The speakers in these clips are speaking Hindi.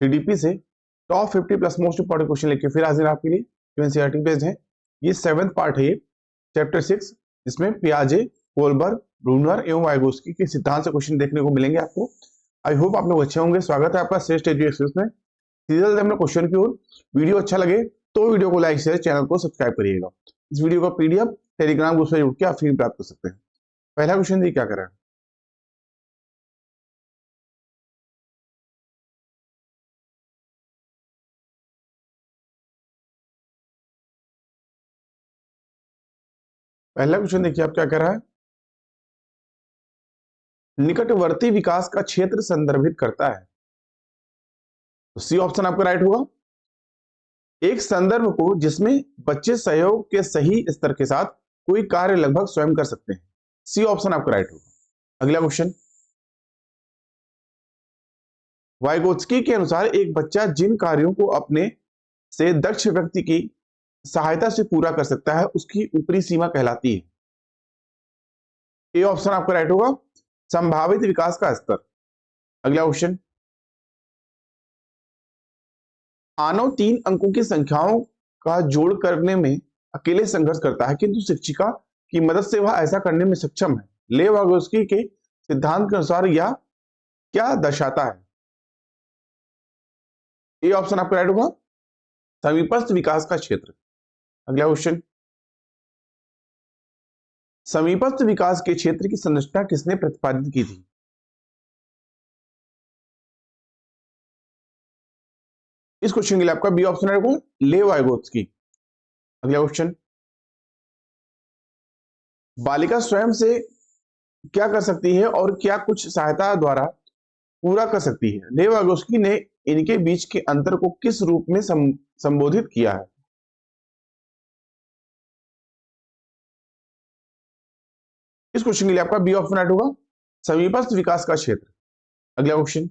सीडीपी से top 50 plus most important question लेके फिर हाजिर आपके लिए जो एनसीईआरटी बेस्ड है। ये 7th पार्ट है, ये चैप्टर 6, जिसमें पियाजे, कोलबर्ग, ब्रूनर एवं वाइगोत्स्की के सिद्धांत से क्वेश्चन देखने को मिलेंगे आपको। आई होप आप लोग अच्छे होंगे। स्वागत है आपका श्रेष्ठ एजुकेशन में। सीरियल हमने क्वेश्चन की ओर। वीडियो अच्छा लगे तो वीडियो को लाइक शेयर, चैनल को सब्सक्राइब करिएगा। इस वीडियो का पीडीएफ टेलीग्राम ग्रुप से जुड़ के आप फ्री प्राप्त कर सकते हैं। पहला क्वेश्चन देखिए क्या कर रहा है। पहला क्वेश्चन देखिए आप क्या कर रहा है। निकटवर्ती विकास का क्षेत्र संदर्भित करता है। तो सी ऑप्शन आपका राइट होगा। एक संदर्भ को जिसमें बच्चे सहयोग के सही स्तर के साथ कोई कार्य लगभग स्वयं कर सकते हैं। सी ऑप्शन आपका राइट होगा। अगला क्वेश्चन, वाइगोत्स्की के अनुसार एक बच्चा जिन कार्यों को अपने से दक्ष व्यक्ति की सहायता से पूरा कर सकता है उसकी ऊपरी सीमा कहलाती है। ए ऑप्शन आपका राइट होगा, संभावित विकास का स्तर। अगला क्वेश्चन, मानव 3 अंकों की संख्याओं का जोड़ करने में अकेले संघर्ष करता है किंतु शिक्षिका की मदद से वह ऐसा करने में सक्षम है। ले वाइगोत्स्की के सिद्धांत के अनुसार यह क्या दर्शाता है। ए ऑप्शन आपका राइट होगा, समीपस्थ विकास का क्षेत्र। अगला क्वेश्चन, समीपस्थ विकास के क्षेत्र की संरचना किसने प्रतिपादित की थी। इस क्वेश्चन के लिए आपका बी ऑप्शन रहेगा, ले वाइगोत्स्की। अगला क्वेश्चन, बालिका स्वयं से क्या कर सकती है और क्या कुछ सहायता द्वारा पूरा कर सकती है। ले वाइगोत्स्की ने इनके बीच के अंतर को किस रूप में संबोधित किया है। इस क्वेश्चन के लिए आपका बी ऑप्शन राइट होगा, समीपस्थ विकास का क्षेत्र। अगला क्वेश्चन,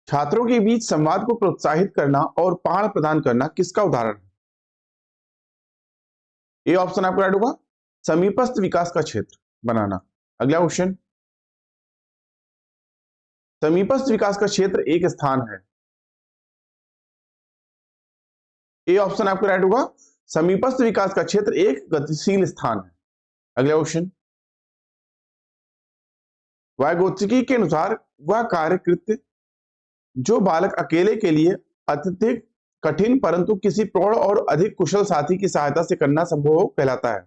छात्रों के बीच संवाद को प्रोत्साहित करना और पढ़ाना प्रदान करना किसका उदाहरण है। ए ऑप्शन आपका राइट होगा, समीपस्थ विकास का क्षेत्र बनाना। अगला क्वेश्चन, समीपस्थ विकास का क्षेत्र एक स्थान है। ए ऑप्शन आपका राइट होगा, समीपस्थ विकास का क्षेत्र एक गतिशील स्थान है। अगला क्वेश्चन, वाइगोत्स्की के अनुसार वह कार्य कृत्य जो बालक अकेले के लिए अत्यधिक कठिन परंतु किसी प्रौढ़ और अधिक कुशल साथी की सहायता से करना संभव हो कहलाता है।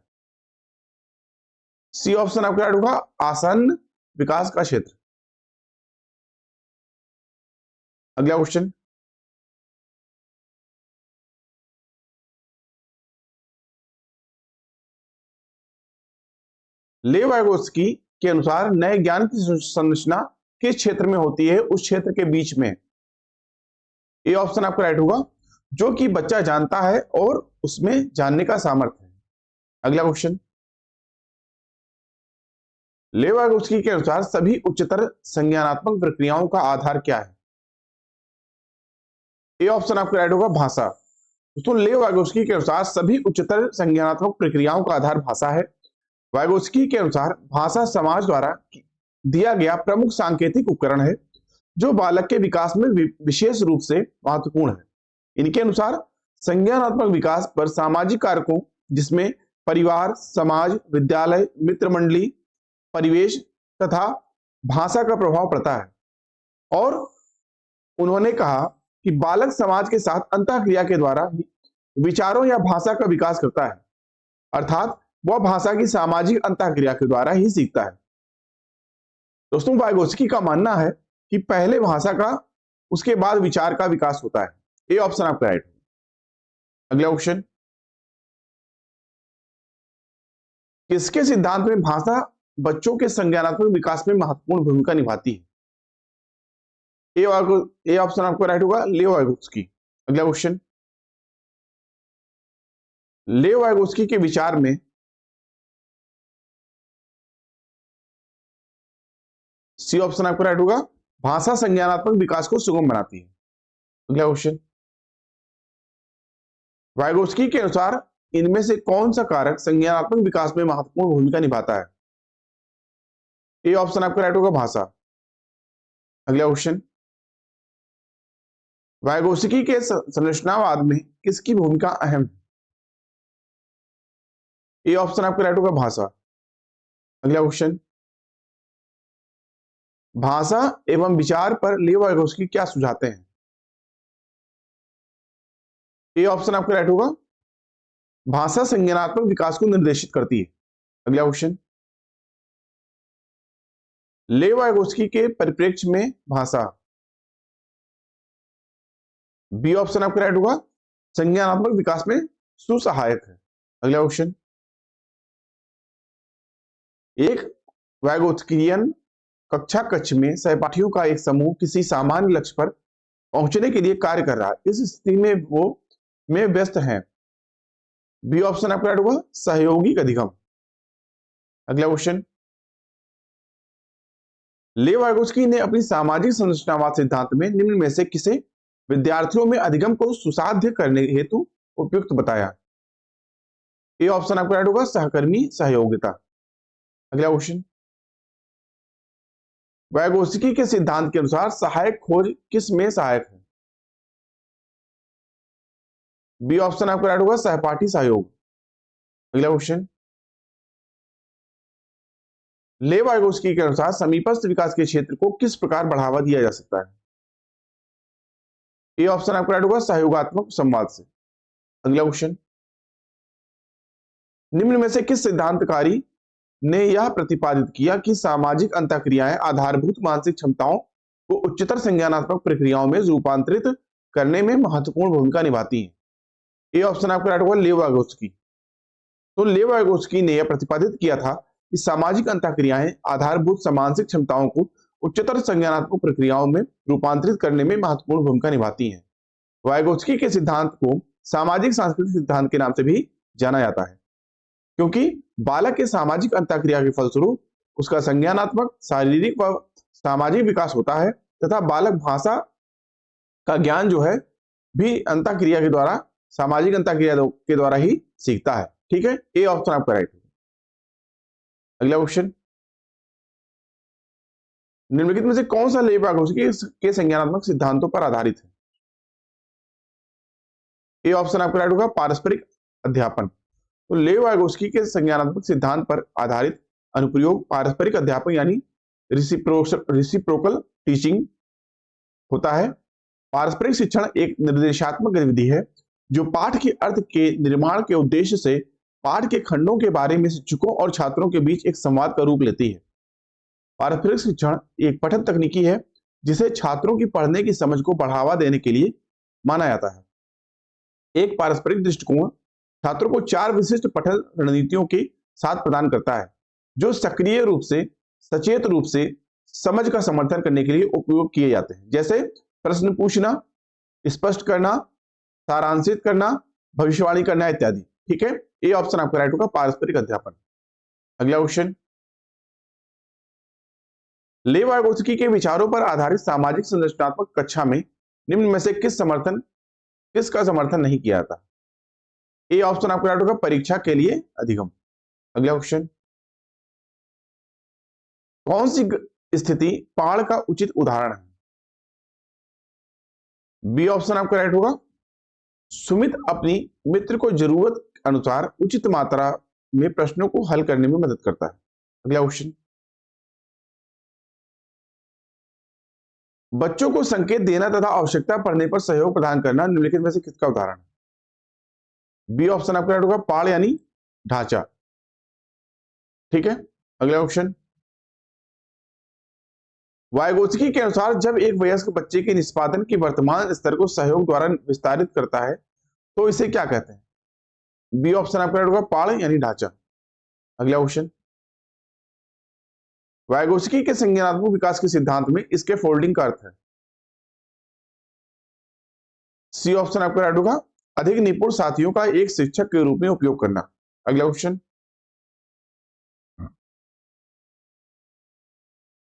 सी ऑप्शन आपका राइट होगा, आसन्न विकास का क्षेत्र। अगला क्वेश्चन, ले वाइगोत्स्की के अनुसार नए ज्ञान की संरचना किस क्षेत्र में होती है उस क्षेत्र के बीच में। ए ऑप्शन आपका राइट होगा, जो कि बच्चा जानता है और उसमें जानने का सामर्थ्य है। अगला क्वेश्चन, ले वाइगोत्स्की के अनुसार सभी उच्चतर संज्ञानात्मक प्रक्रियाओं का आधार क्या है। ए ऑप्शन आपका राइट होगा, भाषा। दोस्तों, ले वाइगोत्स्की के अनुसार सभी उच्चतर संज्ञानात्मक प्रक्रियाओं का आधार भाषा है। वाइगोत्स्की के अनुसार भाषा समाज द्वारा दिया गया प्रमुख सांकेतिक उपकरण है जो बालक के विकास में विशेष रूप से महत्वपूर्ण है। इनके अनुसार संज्ञानात्मक विकास पर सामाजिक कारकों जिसमें परिवार, समाज, विद्यालय, मित्र मंडली, परिवेश तथा भाषा का प्रभाव पड़ता है। और उन्होंने कहा कि बालक समाज के साथ अंतःक्रिया के द्वारा विचारों या भाषा का विकास करता है, अर्थात वह भाषा की सामाजिक अंतःक्रिया के द्वारा ही सीखता है। दोस्तों, वाइगोत्स्की का मानना है कि पहले भाषा का उसके बाद विचार का विकास होता है। ए ऑप्शन आपका राइट है। अगला क्वेश्चन, किसके सिद्धांत में भाषा बच्चों के संज्ञानात्मक विकास में महत्वपूर्ण भूमिका निभाती है। ए ऑप्शन आपका राइट होगा, ले वाइगोत्स्की। अगला क्वेश्चन, ले वाइगोत्स्की के विचार में सी ऑप्शन आपका राइट होगा, भाषा संज्ञानात्मक विकास को सुगम बनाती है। अगला क्वेश्चन, वाइगोत्स्की के अनुसार इनमें से कौन सा कारक संज्ञानात्मक विकास में महत्वपूर्ण भूमिका निभाता है। ए ऑप्शन आपका राइट होगा, भाषा। अगला क्वेश्चन, वाइगोत्स्की के संरचनावाद में किसकी भूमिका अहम है? ए ऑप्शन आपका राइट होगा भाषा। अगला क्वेश्चन, भाषा एवं विचार पर लियो वाइगोत्स्की क्या सुझाते हैं? ए ऑप्शन आपका राइट होगा, भाषा संज्ञानात्मक विकास को निर्देशित करती है। अगला क्वेश्चन, लियो वाइगोत्स्की के परिप्रेक्ष्य में भाषा, बी ऑप्शन आपका राइट होगा, संज्ञानात्मक विकास में सुसहायक है। अगला क्वेश्चन, एक वाइगोत्स्कियन कक्षा कक्ष में सहपाठियों का एक समूह किसी सामान्य लक्ष्य पर पहुंचने के लिए कार्य कर रहा है। इस स्थिति में वो व्यस्त हैं। बी ऑप्शन आपका राइट होगा, सहयोगिक अधिगम। अगला क्वेश्चन, लियो वाइगोत्स्की ने अपनी सामाजिक संरचनावाद सिद्धांत में निम्न में से किसे विद्यार्थियों में अधिगम को सुसाध्य करने हेतु उपयुक्त बताया? ए ऑप्शन आपका राइट होगा, सहकर्मी सहयोगिता। अगला क्वेश्चन, वाइगोत्स्की के सिद्धांत के अनुसार सहायक खोज किस में सहायक है? बी ऑप्शन आपका राइट होगा, सहपाठी सहयोग। अगला क्वेश्चन, लियो वाइगोत्स्की के अनुसार समीपस्थ विकास के क्षेत्र को किस प्रकार बढ़ावा दिया जा सकता है? ए ऑप्शन आपका राइट होगा, सहयोगात्मक संवाद से। अगला क्वेश्चन, निम्न में से किस सिद्धांतकारी ने यह प्रतिपादित किया कि सामाजिक अंतःक्रियाएं आधारभूत मानसिक क्षमताओं को उच्चतर संज्ञानात्मक प्रक्रियाओं में रूपांतरित करने में महत्वपूर्ण भूमिका निभाती हैं? ए ऑप्शन आपका राइट होगा, लियो वाइगोत्स्की। तो लियो वाइगोत्स्की ने यह प्रतिपादित किया था कि सामाजिक अंतःक्रियाएं आधारभूत मानसिक क्षमताओं को उच्चतर संज्ञानात्मक प्रक्रियाओं में रूपांतरित करने में महत्वपूर्ण भूमिका निभाती हैं। वाइगोत्स्की के सिद्धांत को सामाजिक सांस्कृतिक सिद्धांत के नाम से भी जाना जाता है, क्योंकि बालक के सामाजिक अंतःक्रिया के फलस्वरूप उसका संज्ञानात्मक, शारीरिक व सामाजिक विकास होता है तथा बालक भाषा का ज्ञान जो है भी अंतःक्रिया के द्वारा, सामाजिक अंतःक्रिया के द्वारा ही सीखता है। ठीक है, ए ऑप्शन आपका राइट है। अगला क्वेश्चन, निम्नलिखित में से कौन सा लियो वाइगोत्स्की के संज्ञानात्मक सिद्धांतों पर आधारित है? ए ऑप्शन आपका राइट होगा, पारस्परिक अध्यापन। तो लियो वाइगोत्स्की के संज्ञानात्मक सिद्धांत पर आधारित अनुप्रयोग पारस्परिक अध्यापन यानी रिसिप्रोकल टीचिंग होता है। पारस्परिक शिक्षण एक निर्देशात्मक गतिविधि है जो पाठ के अर्थ के निर्माण के उद्देश्य से पाठ के खंडों के बारे में शिक्षकों और छात्रों के बीच एक संवाद का रूप लेती है। पारस्परिक शिक्षण एक पठन तकनीकी है जिसे छात्रों की पढ़ने की समझ को बढ़ावा देने के लिए माना जाता है। एक पारस्परिक दृष्टिकोण छात्रों को 4 विशिष्ट पठन रणनीतियों के साथ प्रदान करता है जो सक्रिय रूप से, सचेत रूप से समझ का समर्थन करने के लिए उपयोग किए जाते हैं, जैसे प्रश्न पूछना, स्पष्ट करना, सारांशित करना, भविष्यवाणी करना इत्यादि। ठीक है, ए ऑप्शन आपका राइट होगा, पारस्परिक अध्यापन। अगला क्वेश्चन, लियो वाइगोत्स्की के विचारों पर आधारित सामाजिक संरचनात्मक कक्षा में निम्न में से किसका समर्थन नहीं किया था? ए ऑप्शन आपका राइट होगा, परीक्षा के लिए अधिगम। अगला क्वेश्चन, कौन सी स्थिति पाड़ का उचित उदाहरण है? बी ऑप्शन आपका राइट होगा, सुमित अपनी मित्र को जरूरत अनुसार उचित मात्रा में प्रश्नों को हल करने में मदद करता है। अगला क्वेश्चन, बच्चों को संकेत देना तथा आवश्यकता पड़ने पर सहयोग प्रदान करना निम्नलिखित में से किसका उदाहरण है? बी ऑप्शन आपका राइट होगा, पाड़ यानी ढांचा। ठीक है, अगला क्वेश्चन, वाइगोत्स्की के अनुसार जब एक वयस्क बच्चे के निष्पादन के वर्तमान स्तर को सहयोग द्वारा विस्तारित करता है तो इसे क्या कहते हैं? बी ऑप्शन आपका राइट होगा, पाड़ यानी ढांचा। अगला क्वेश्चन, वाइगोत्स्की के संज्ञानात्मक विकास के सिद्धांत में इसके फोल्डिंग का अर्थ है? सी ऑप्शन आपका राइट होगा, अधिक निपुण साथियों का एक शिक्षक के रूप में उपयोग करना। अगला क्वेश्चन,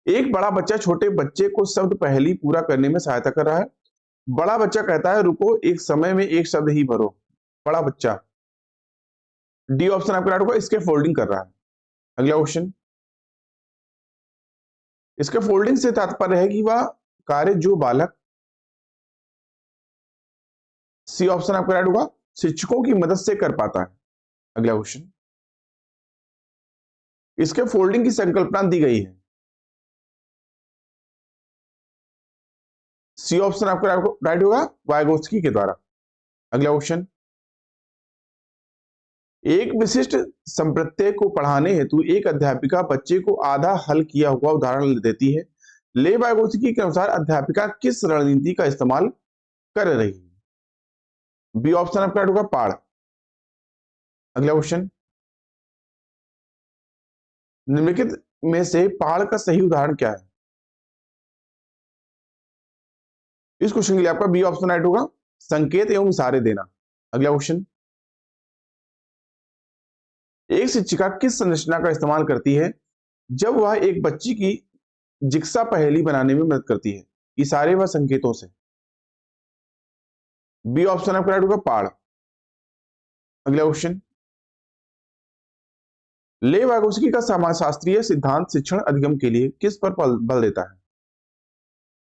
एक बड़ा बच्चा छोटे बच्चे को शब्द पहेली पूरा करने में सहायता कर रहा है। बड़ा बच्चा कहता है, रुको, एक समय में एक शब्द ही भरो। बड़ा बच्चा, डी ऑप्शन आपका राइट होगा, इसके फोल्डिंग कर रहा है। अगला क्वेश्चन, इसके फोल्डिंग से तात्पर्य है कि वह कार्य जो बालक सी ऑप्शन आपका राइट होगा, शिक्षकों की मदद से कर पाता है। अगला क्वेश्चन, इसके फोल्डिंग की संकल्पना दी गई है। सी ऑप्शन आपका राइट होगा, वाइगोत्स्की के द्वारा। अगला क्वेश्चन, एक विशिष्ट संप्रत्यय को पढ़ाने हेतु एक अध्यापिका बच्चे को आधा हल किया हुआ उदाहरण देती है। ले वाइगोत्स्की के अनुसार अध्यापिका किस रणनीति का इस्तेमाल कर रही है? बी ऑप्शन आपका राइट होगा, पाड़। अगला क्वेश्चन, निम्नलिखित में से पाड़ का सही उदाहरण क्या है? इस क्वेश्चन के लिए आपका बी ऑप्शन राइट होगा, संकेत एवं इशारे देना। अगला क्वेश्चन, एक शिक्षिका किस संरचना का इस्तेमाल करती है जब वह एक बच्ची की जिक्सा पहेली बनाने में मदद करती है? इशारे व संकेतों से। बी ऑप्शन आपका राइट होगा, पाड़। अगला क्वेश्चन, ले वाइगोत्स्की का समाजशास्त्रीय सिद्धांत शिक्षण अधिगम के लिए किस पर बल देता है?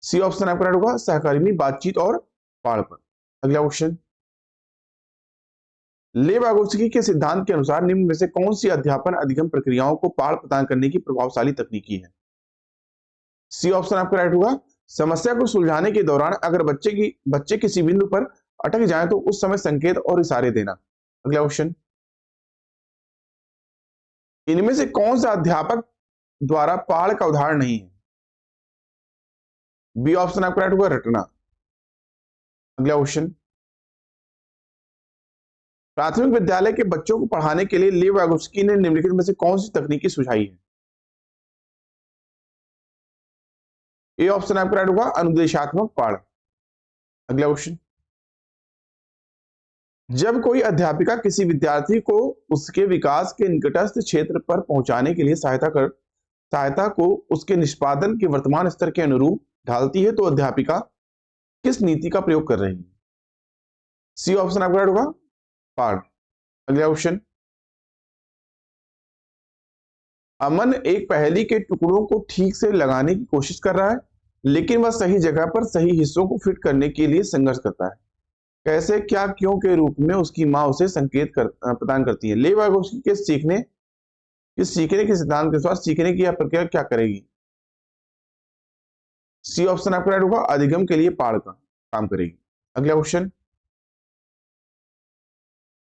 सी ऑप्शन आपका राइट होगा, सहकर्मी, बातचीत और पाड़ पर। अगला क्वेश्चन, ले वाइगोत्स्की के सिद्धांत के अनुसार निम्न में से कौन सी अध्यापन अधिगम प्रक्रियाओं को पाड़ प्रदान करने की प्रभावशाली तकनीकी है? सी ऑप्शन आपका राइट होगा, समस्या को सुलझाने के दौरान अगर बच्चे किसी बिंदु पर अटक जाए तो उस समय संकेत और इशारे देना। अगला क्वेश्चन, इनमें से कौन सा अध्यापक द्वारा पाड़ का उदाहरण नहीं है? बी ऑप्शन आपका राइट होगा, रटना। अगला क्वेश्चन, प्राथमिक विद्यालय के बच्चों को पढ़ाने के लिए ले वाइगोत्स्की ने निम्नलिखित में से कौन सी तकनीकी सुझाई है? ए ऑप्शन आपका राइट होगा, अनुदेशात्मक पाड़। अगला क्वेश्चन, जब कोई अध्यापिका किसी विद्यार्थी को उसके विकास के निकटस्थ क्षेत्र पर पहुंचाने के लिए सहायता को उसके निष्पादन के वर्तमान स्तर के अनुरूप ढालती है तो अध्यापिका किस नीति का प्रयोग कर रही है? सी ऑप्शन आपका राइट होगा, पाड़। अगला क्वेश्चन, अमन एक पहेली के टुकड़ों को ठीक से लगाने की कोशिश कर रहा है लेकिन वह सही जगह पर सही हिस्सों को फिट करने के लिए संघर्ष करता है। कैसे, क्या, क्यों के रूप में उसकी मां उसे संकेत प्रदान करती है? ले वाइगोत्स्की के सीखने के सिद्धांत के अनुसार सीखने की यह प्रक्रिया क्या करेगी? सी ऑप्शन आपका राइट होगा, अधिगम के लिए पाड़ का काम करेगी। अगला क्वेश्चन,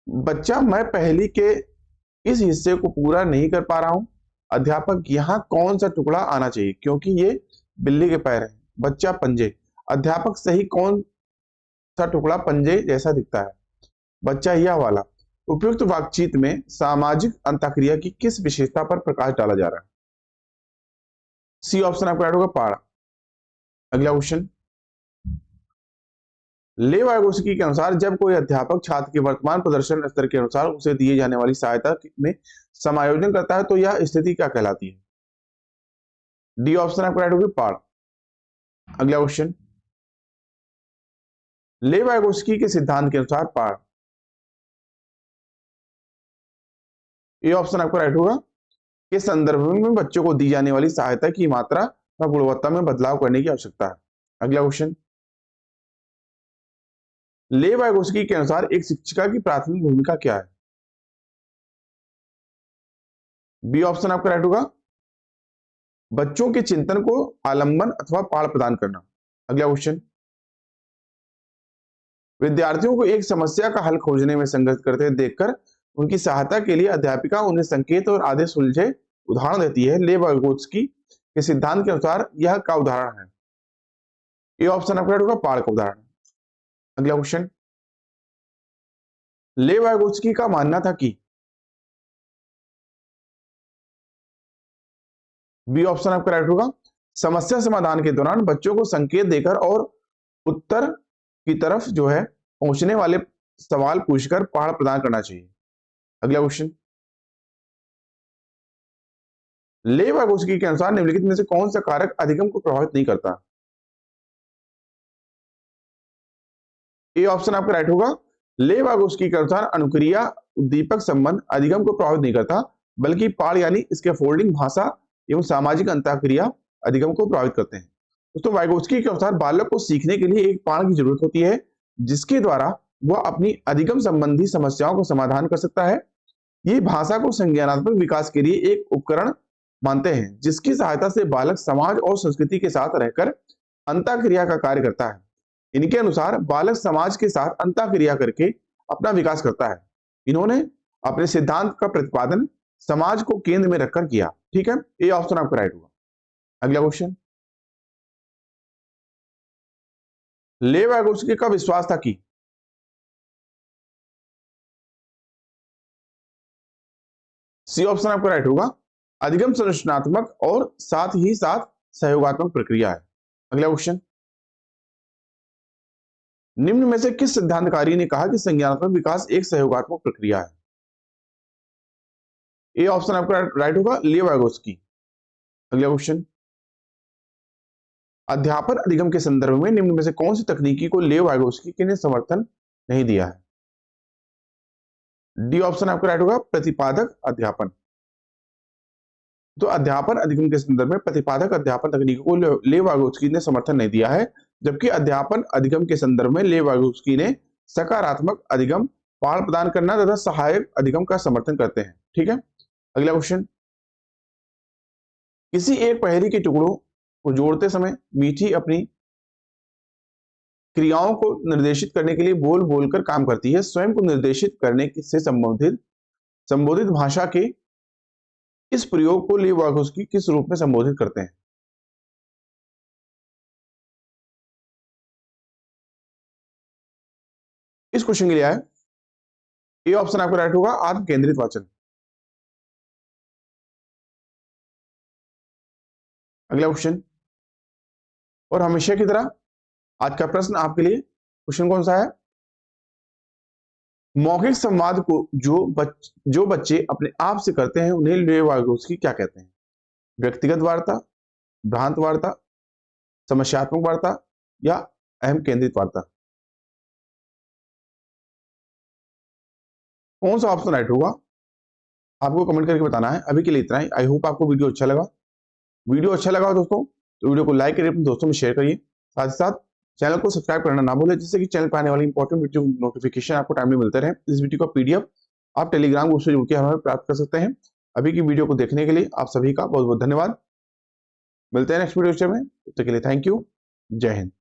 बच्चा, मैं पहेली के इस हिस्से को पूरा नहीं कर पा रहा हूं। अध्यापक, यहां कौन सा टुकड़ा आना चाहिए? क्योंकि ये बिल्ली के पैर है। बच्चा, पंजे। अध्यापक, सही कौन सा टुकड़ा पंजे जैसा दिखता है? बच्चा, यह वाला। उपयुक्त बातचीत में सामाजिक अंतःक्रिया की किस विशेषता पर प्रकाश डाला जा रहा है? सी ऑप्शन आपका राइट होगा, पाड़। अगला क्वेश्चन, ले वाइगोत्स्की के अनुसार जब कोई अध्यापक छात्र के वर्तमान प्रदर्शन स्तर के अनुसार उसे दिए जाने वाली सहायता में समायोजन करता है तो यह स्थिति क्या कहलाती है? डी ऑप्शन आपका राइट होगा, पाड़। अगला क्वेश्चन, ले वाइगोत्स्की के सिद्धांत के अनुसार पाड़। ये ऑप्शन आपका राइट होगा, के संदर्भ में बच्चों को दी जाने वाली सहायता की मात्रा व गुणवत्ता में बदलाव करने की आवश्यकता है। अगला क्वेश्चन, ले वाइगोत्स्की के अनुसार एक शिक्षिका की प्राथमिक भूमिका क्या है? बी ऑप्शन आपका राइट होगा, बच्चों के चिंतन को आलंबन अथवा पाड़ प्रदान करना। अगला क्वेश्चन, विद्यार्थियों को एक समस्या का हल खोजने में संघर्ष करते देखकर उनकी सहायता के लिए अध्यापिका उन्हें संकेत और आधे सुलझे उदाहरण देती है। ले वाइगोत्स्की के सिद्धांत के अनुसार यह का उदाहरण है? ये ऑप्शन आपका राइट होगा, पाड़ का उदाहरण। अगला क्वेश्चन, ले वाइगोत्स्की का मानना था कि बी ऑप्शन आपका राइट होगा, समस्या समाधान के दौरान बच्चों को संकेत देकर और उत्तर की तरफ जो है पहुंचने वाले सवाल पूछकर पहाड़ प्रदान करना चाहिए। अगला क्वेश्चन, ले वाइगोत्स्की के अनुसार निम्नलिखित में से कौन सा कारक अधिगम को प्रभावित नहीं करता? ए ऑप्शन आपका राइट होगा, ले वाइगोत्स्की के अनुसार अनुक्रिया उद्दीपक संबंध अधिगम को प्रभावित नहीं करता बल्कि पाड़ यानी स्कैफोल्डिंग, भाषा एवं सामाजिक अंतःक्रिया अधिगम को प्रभावित करते हैं। दोस्तों, वाइगोत्स्की के अनुसार बालक को सीखने के लिए एक पाड़ की जरूरत होती है जिसके द्वारा वह अपनी अधिगम संबंधी समस्याओं का समाधान कर सकता है। ये भाषा को संज्ञानात्मक विकास के लिए एक उपकरण मानते हैं, जिसकी सहायता से बालक समाज और संस्कृति के साथ रहकर अंतःक्रिया का कार्य करता है। इनके अनुसार बालक समाज के साथ अंतःक्रिया करके अपना विकास करता है। इन्होंने अपने सिद्धांत का प्रतिपादन समाज को केंद्र में रखकर किया। ठीक है, ये ऑप्शन आपका राइट होगा। अगला क्वेश्चन, लेव वागोस्की का विश्वास था कि सी ऑप्शन आपका राइट होगा, अधिगम संरचनात्मक और साथ ही साथ सहयोगात्मक प्रक्रिया है। अगला क्वेश्चन, निम्न में से किस सिद्धांतकारी ने कहा कि संज्ञानात्मक विकास एक सहयोगात्मक प्रक्रिया है? ए ऑप्शन आपका राइट होगा, लेव वागोस्की। अगला क्वेश्चन, अध्यापन अधिगम के संदर्भ में निम्न में से कौन सी तकनीकी को लेव वागोस्की ने समर्थन नहीं दिया है? डी ऑप्शन आपका राइट होगा, प्रतिपादक अध्यापन। तो अध्यापन अधिगम के संदर्भ में प्रतिपादक अध्यापन तकनीकों को लेव वागोस्की ने समर्थन नहीं दिया है, जबकि अध्यापन अधिगम के संदर्भ में लेव वागोस्की ने सकारात्मक अधिगम, पाठ प्रदान करना तथा सहायक अधिगम का समर्थन करते हैं। ठीक है, अगला क्वेश्चन, किसी एक पहेली के टुकड़ों को जोड़ते समय मीठी अपनी क्रियाओं को निर्देशित करने के लिए बोल बोलकर काम करती है। स्वयं को निर्देशित करने से संबोधित भाषा के इस प्रयोग को लेव वागोस्की किस रूप में संबोधित करते हैं? इस क्वेश्चन के लिए आए, ए ऑप्शन आपका राइट होगा, आत्म केंद्रित वाचन। अगला क्वेश्चन, और हमेशा की तरह आज का प्रश्न आपके लिए, क्वेश्चन कौन सा है? मौखिक संवाद को जो बच्चे अपने आप से करते हैं उन्हें लेव वागोस्की क्या कहते हैं? व्यक्तिगत वार्ता, भ्रांत वार्ता, समस्यात्मक वार्ता या अहम केंद्रित वार्ता? कौन सा ऑप्शन राइट होगा आपको कमेंट करके बताना है। अभी के लिए इतना ही। आई होप आपको वीडियो अच्छा लगा। वीडियो अच्छा लगा दोस्तों तो वीडियो को लाइक करिए, अपने दोस्तों में शेयर करिए, साथ ही साथ चैनल को सब्सक्राइब करना ना भूलें, जिससे कि चैनल पर आने वाली इंपॉर्टेंट वीडियो नोटिफिकेशन आपको टाइमली मिलते रहे। इस वीडियो का पीडीएफ आप टेलीग्राम ग्रुप से जुड़ के हमें प्राप्त कर सकते हैं। अभी की वीडियो को देखने के लिए आप सभी का बहुत बहुत धन्यवाद। मिलते हैं नेक्स्ट वीडियो में, तब तक के लिए थैंक यू। जय हिंद।